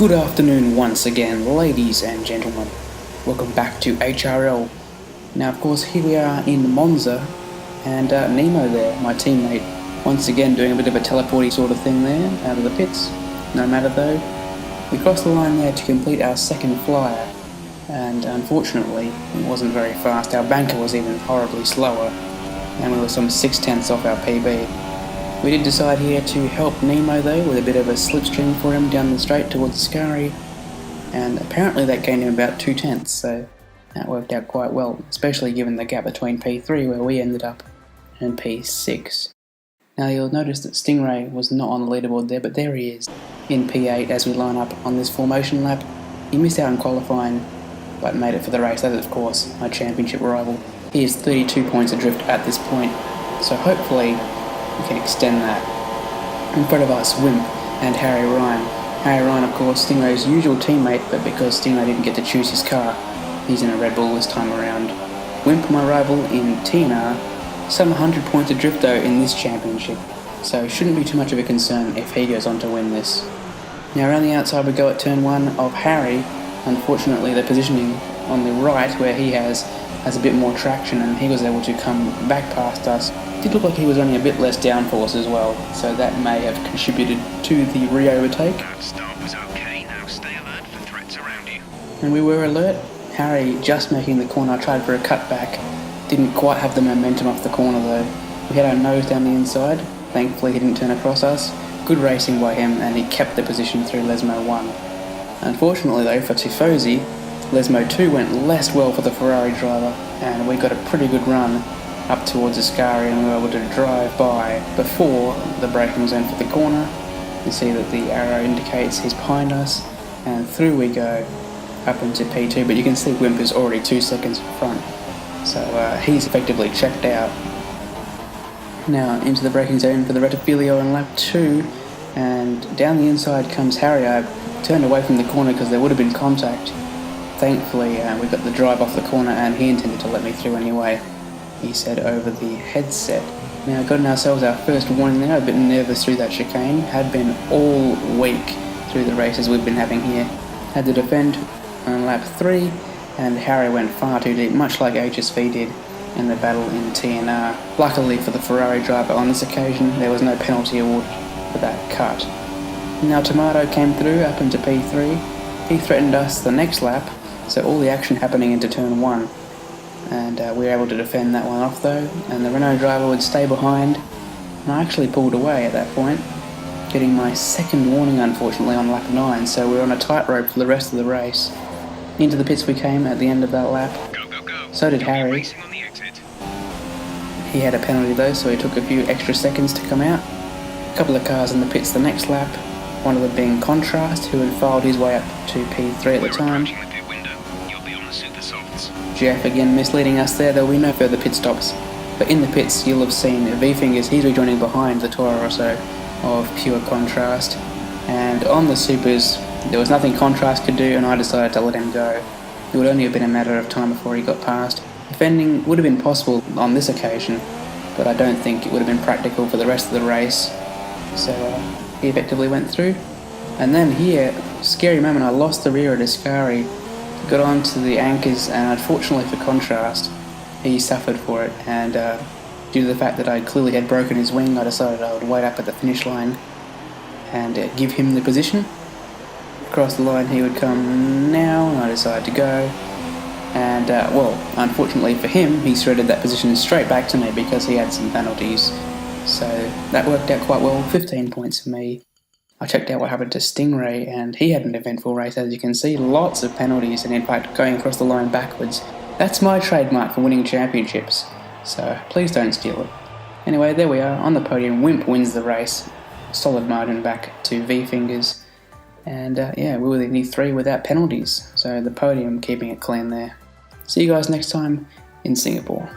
Good afternoon once again, ladies and gentlemen. Welcome back to HRL. Now, of course, here we are in Monza, and Nemo there, my teammate, once again doing a bit of a teleporty sort of thing there, out of the pits. No matter though, we crossed the line there to complete our second flyer, and unfortunately, it wasn't very fast. Our banker was even horribly slower, and we were some 6/10ths off our PB. We did decide here to help Nemo though, with a bit of a slipstream for him down the straight towards Scari, and apparently that gained him about 2/10ths, so that worked out quite well, especially given the gap between P3 where we ended up and P6. Now you'll notice that Stingray was not on the leaderboard there, but there he is in P8 as we line up on this formation lap. He missed out in qualifying, but made it for the race. That is of course my championship rival. He is 32 points adrift at this point, so hopefully we can extend that. In front of us, Wimp and Harry Ryan. Harry Ryan, of course, Stingray's usual teammate, but because Stingray didn't get to choose his car, he's in a Red Bull this time around. Wimp, my rival in TNR, some 100 points adrift though in this championship, so shouldn't be too much of a concern if he goes on to win this. Now around the outside we go at turn 1 of Harry. Unfortunately the positioning on the right where he has a bit more traction, and he was able to come back past us. It did look like he was running a bit less downforce as well, so that may have contributed to the re-overtake. That start was okay, now stay alert for threats around you. And we were alert. Harry just making the corner, tried for a cutback, didn't quite have the momentum off the corner though. We had our nose down the inside, thankfully he didn't turn across us. Good racing by him, and he kept the position through Lesmo 1. Unfortunately though for Tifosi, Lesmo 2 went less well for the Ferrari driver, and we got a pretty good run up towards Ascari, and we were able to drive by before the braking zone for the corner. You see that the arrow indicates he's behind us, and through we go up into P2, but you can see Wimp is already 2 seconds in front, so he's effectively checked out. Now into the braking zone for the Rettifilio in lap 2, and down the inside comes Harry. I turned away from the corner because there would have been contact. Thankfully we got the drive off the corner, and he intended to let me through anyway, he said over the headset. Now gotten ourselves our first warning there, a bit nervous through that chicane, had been all week through the races we've been having here. Had to defend on lap 3, and Harry went far too deep, much like HSV did in the battle in TNR. Luckily for the Ferrari driver on this occasion, there was no penalty awarded for that cut. Now Tomato came through up into P3. He threatened us the next lap, so all the action happening into turn 1. And we were able to defend that one off though, and the Renault driver would stay behind, and I actually pulled away at that point, getting my second warning unfortunately on lap 9, so we were on a tightrope for the rest of the race. Into the pits we came at the end of that lap. Go, go, go. So did Harry. Racing on the exit. He had a penalty though, so he took a few extra seconds to come out. A couple of cars in the pits the next lap, one of them being Contrast, who had filed his way up to P3 at the time. Jeff again misleading us there. There will be no further pit stops, but in the pits you'll have seen V-Fingers. He's rejoining behind the Toro Rosso of Pure Contrast, and on the Supers there was nothing Contrast could do, and I decided to let him go. It would only have been a matter of time before he got past. Defending would have been possible on this occasion, but I don't think it would have been practical for the rest of the race, so he effectively went through. And then here, scary moment, I lost the rear at Ascari, got onto the anchors, and unfortunately for Contrast, he suffered for it, and due to the fact that I clearly had broken his wing, I decided I would wait up at the finish line and give him the position. Across the line he would come now, and I decided to go, and well, unfortunately for him, he threaded that position straight back to me because he had some penalties, so that worked out quite well. 15 points for me. I checked out what happened to Stingray, and he had an eventful race, as you can see, lots of penalties, and in fact going across the line backwards. That's my trademark for winning championships, so please don't steal it. Anyway, there we are on the podium. Wimp wins the race, solid margin back to V-Fingers, and yeah, we were the only 3 without penalties, so the podium keeping it clean there. See you guys next time in Singapore.